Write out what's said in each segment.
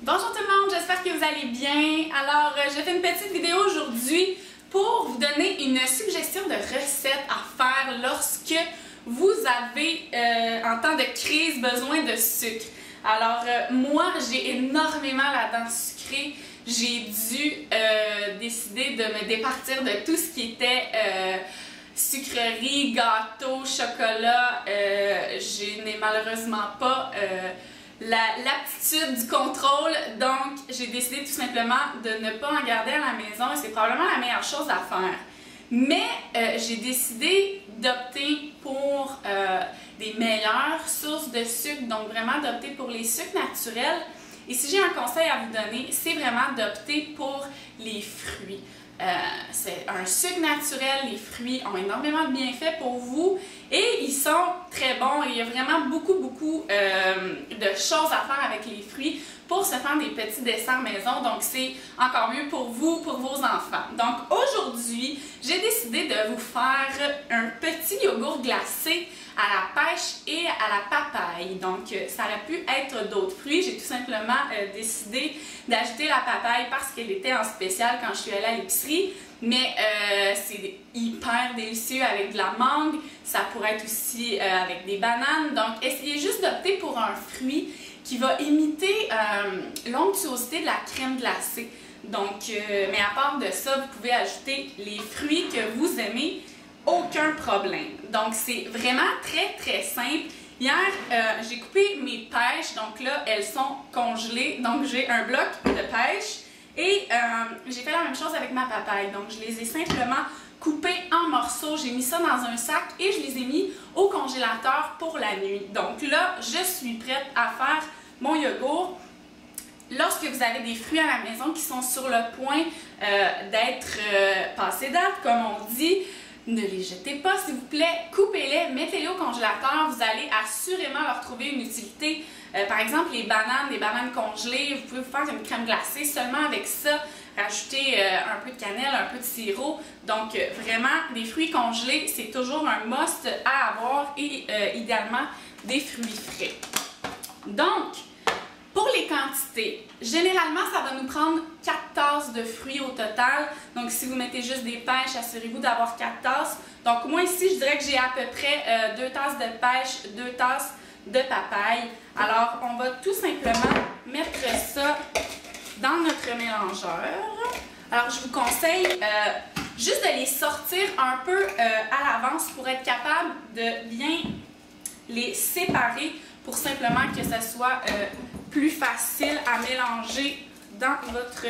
Bonjour tout le monde, j'espère que vous allez bien. Alors, je fais une petite vidéo aujourd'hui pour vous donner une suggestion de recette à faire lorsque vous avez, en temps de crise, besoin de sucre. Alors, moi, j'ai énormément la dent sucrée. J'ai dû décider de me départir de tout ce qui était sucrerie, gâteau, chocolat. Je n'ai malheureusement pas l'aptitude du contrôle, donc j'ai décidé tout simplement de ne pas en garder à la maison et c'est probablement la meilleure chose à faire. Mais j'ai décidé d'opter pour des meilleures sources de sucre, donc vraiment d'opter pour les sucres naturels. Et si j'ai un conseil à vous donner, c'est vraiment d'opter pour les fruits. C'est un sucre naturel, les fruits ont énormément de bienfaits pour vous et ils sont très bons et il y a vraiment beaucoup de choses à faire avec les fruits pour se faire des petits desserts maison, donc c'est encore mieux pour vous, pour vos enfants. Donc aujourd'hui, j'ai décidé de vous faire un petit yogourt glacé à la pêche et à la papaye. Donc ça aurait pu être d'autres fruits, j'ai tout simplement décidé d'ajouter la papaye parce qu'elle était en spécial quand je suis allée à l'épicerie, mais c'est hyper délicieux avec de la mangue, ça pourrait être aussi avec des bananes, donc essayez juste d'opter pour un fruit qui va imiter l'onctuosité de la crème glacée. Donc, mais à part de ça, vous pouvez ajouter les fruits que vous aimez, aucun problème. Donc, c'est vraiment très simple. Hier, j'ai coupé mes pêches, donc là, elles sont congelées. Donc, j'ai un bloc de pêche et j'ai fait la même chose avec ma papaye. Donc, je les ai simplement coupées en morceaux. J'ai mis ça dans un sac et je les ai mis au congélateur pour la nuit. Donc là, je suis prête à faire mon yogourt. Lorsque vous avez des fruits à la maison qui sont sur le point d'être passés date, comme on dit, ne les jetez pas, s'il vous plaît, coupez-les, mettez-les au congélateur, vous allez assurément leur trouver une utilité. Par exemple, les bananes congelées, vous pouvez vous faire une crème glacée seulement avec ça, rajouter un peu de cannelle, un peu de sirop. Donc vraiment, des fruits congelés, c'est toujours un must à avoir et idéalement des fruits frais. Donc, pour les quantités, généralement, ça va nous prendre 4 tasses de fruits au total. Donc, si vous mettez juste des pêches, assurez-vous d'avoir 4 tasses. Donc, moi ici, je dirais que j'ai à peu près 2 tasses de pêche, 2 tasses de papaye. Alors, on va tout simplement mettre ça dans notre mélangeur. Alors, je vous conseille juste de les sortir un peu à l'avance pour être capable de bien les séparer pour simplement que ça soit plus facile à mélanger dans votre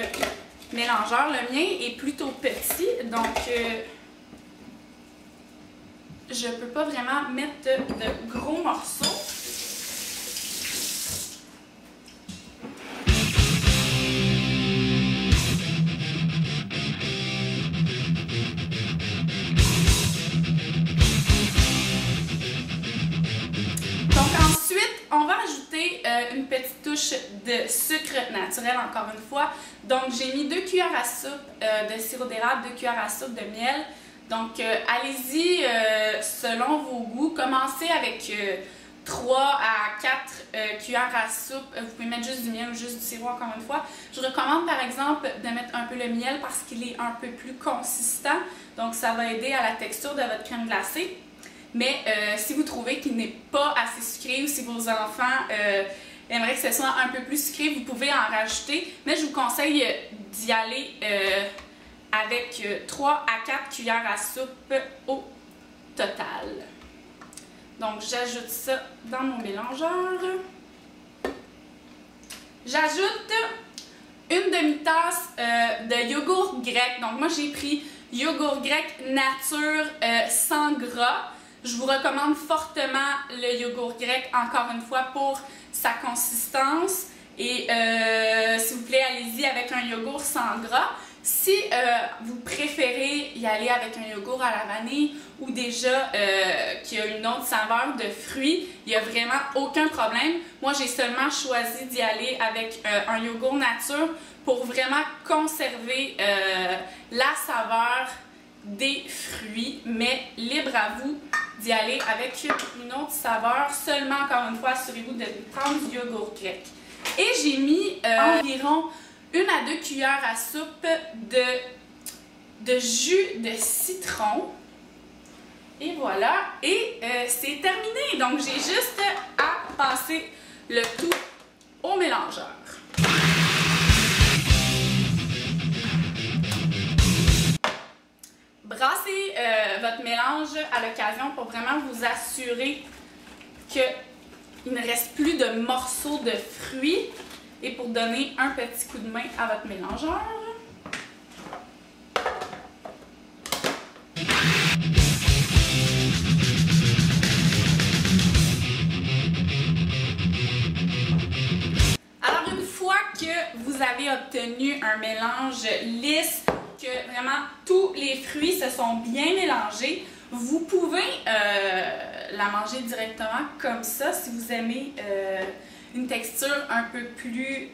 mélangeur. Le mien est plutôt petit, donc je ne peux pas vraiment mettre de gros morceaux. On va ajouter une petite touche de sucre naturel encore une fois. Donc j'ai mis 2 cuillères à soupe de sirop d'érable, 2 cuillères à soupe de miel. Donc allez-y selon vos goûts. Commencez avec 3 à 4 cuillères à soupe. Vous pouvez mettre juste du miel ou juste du sirop encore une fois. Je recommande par exemple de mettre un peu le miel parce qu'il est un peu plus consistant. Donc ça va aider à la texture de votre crème glacée. Mais si vous trouvez qu'il n'est pas assez sucré ou si vos enfants aimeraient que ce soit un peu plus sucré, vous pouvez en rajouter. Mais je vous conseille d'y aller avec 3 à 4 cuillères à soupe au total. Donc j'ajoute ça dans mon mélangeur. J'ajoute une demi-tasse de yogourt grec. Donc moi j'ai pris yogourt grec nature sans gras. Je vous recommande fortement le yogourt grec, encore une fois, pour sa consistance. Et s'il vous plaît, allez-y avec un yogourt sans gras. Si vous préférez y aller avec un yogourt à la vanille ou déjà qui a une autre saveur de fruits, il n'y a vraiment aucun problème. Moi, j'ai seulement choisi d'y aller avec un yogourt nature pour vraiment conserver la saveur des fruits, mais libre à vous d'y aller avec une autre saveur. Seulement, encore une fois, assurez-vous de prendre du yogourt grec. Et j'ai mis environ 1 à 2 cuillères à soupe de jus de citron. Et voilà, et c'est terminé. Donc j'ai juste à passer le tout au mélangeur. Brassez votre mélange à l'occasion pour vraiment vous assurer qu'il ne reste plus de morceaux de fruits et pour donner un petit coup de main à votre mélangeur. Alors une fois que vous avez obtenu un mélange lisse, que vraiment tous les fruits se sont bien mélangés, vous pouvez la manger directement comme ça si vous aimez une texture un peu plus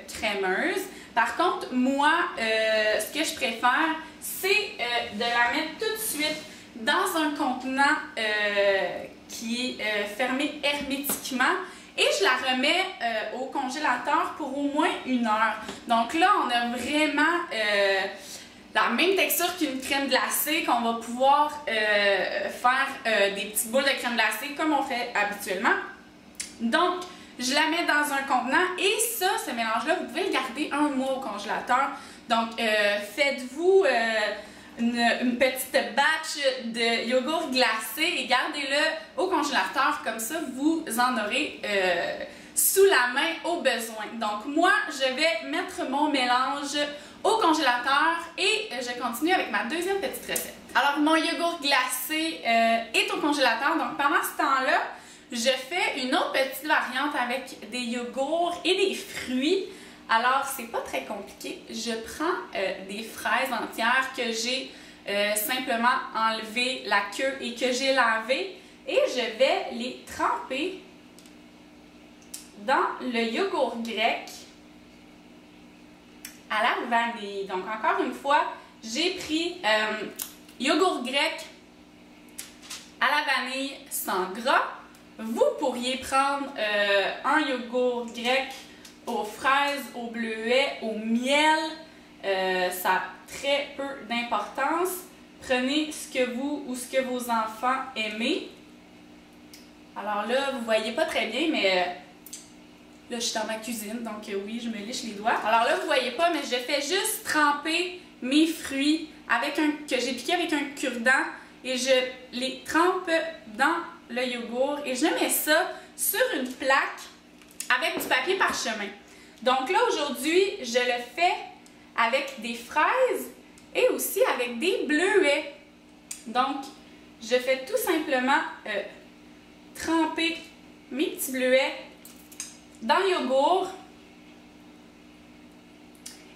crémeuse. Par contre, moi, ce que je préfère, c'est de la mettre tout de suite dans un contenant qui est fermé hermétiquement. Et je la remets au congélateur pour au moins 1 heure. Donc là, on a vraiment la même texture qu'une crème glacée, qu'on va pouvoir faire des petites boules de crème glacée comme on fait habituellement. Donc, je la mets dans un contenant et ça, ce mélange-là, vous pouvez le garder 1 mois au congélateur. Donc, faites-vous une petite batch de yogourt glacé et gardez-le au congélateur. Comme ça, vous en aurez sous la main au besoin. Donc, moi, je vais mettre mon mélange au congélateur et je continue avec ma deuxième petite recette. Alors, mon yogourt glacé est au congélateur. Donc, pendant ce temps-là, je fais une autre petite variante avec des yogourts et des fruits. Alors, c'est pas très compliqué. Je prends des fraises entières que j'ai simplement enlevé la queue et que j'ai lavé et je vais les tremper dans le yogourt grec à la vanille. Donc, encore une fois, j'ai pris yogourt grec à la vanille sans gras. Vous pourriez prendre un yogourt grec aux fraises, au bleuet, au miel. Ça a très peu d'importance. Prenez ce que vous ou ce que vos enfants aimez. Alors là, vous ne voyez pas très bien, mais là, je suis dans ma cuisine, donc oui, je me liche les doigts. Alors là, vous ne voyez pas, mais je fais juste tremper mes fruits que j'ai piqué avec un cure-dent et je les trempe dans le yogourt et je mets ça sur une plaque avec du papier parchemin. Donc là, aujourd'hui, je le fais avec des fraises et aussi avec des bleuets. Donc, je fais tout simplement tremper mes petits bleuets dans le yogourt.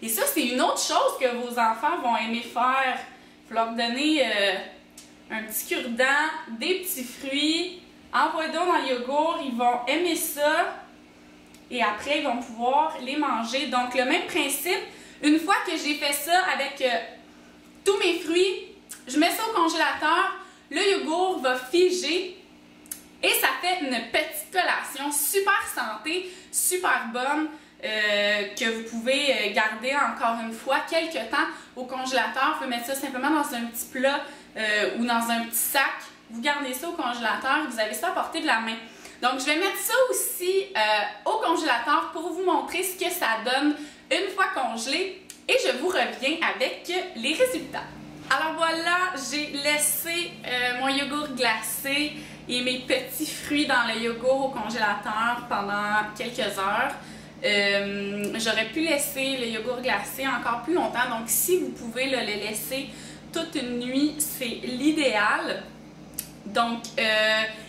Et ça, c'est une autre chose que vos enfants vont aimer faire. Il faut leur donner un petit cure-dent, des petits fruits, envoyez-les dans le yogourt, ils vont aimer ça et après ils vont pouvoir les manger. Donc le même principe, une fois que j'ai fait ça avec tous mes fruits, je mets ça au congélateur, le yogourt va figer et ça fait une petite collation super santé, super bonne. Que vous pouvez garder encore une fois quelques temps au congélateur. Vous pouvez mettre ça simplement dans un petit plat ou dans un petit sac. Vous gardez ça au congélateur, vous avez ça à portée de la main. Donc, je vais mettre ça aussi au congélateur pour vous montrer ce que ça donne une fois congelé et je vous reviens avec les résultats. Alors voilà, j'ai laissé mon yogourt glacé et mes petits fruits dans le yogourt au congélateur pendant quelques heures. J'aurais pu laisser le yogourt glacé encore plus longtemps, donc si vous pouvez le laisser toute une nuit, c'est l'idéal. Donc,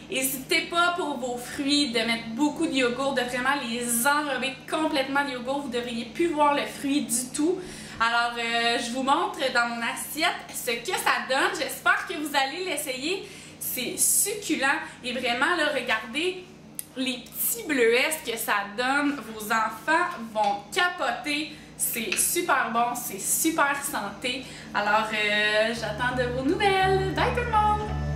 n'hésitez pas pour vos fruits de mettre beaucoup de yogourt, de vraiment les enrober complètement de yogourt. Vous ne devriez plus voir le fruit du tout. Alors, je vous montre dans mon assiette ce que ça donne. J'espère que vous allez l'essayer. C'est succulent et vraiment, là, regardez les petits bleuets, ce que ça donne. Vos enfants vont capoter. C'est super bon, c'est super santé. Alors, j'attends de vos nouvelles. Bye tout le monde!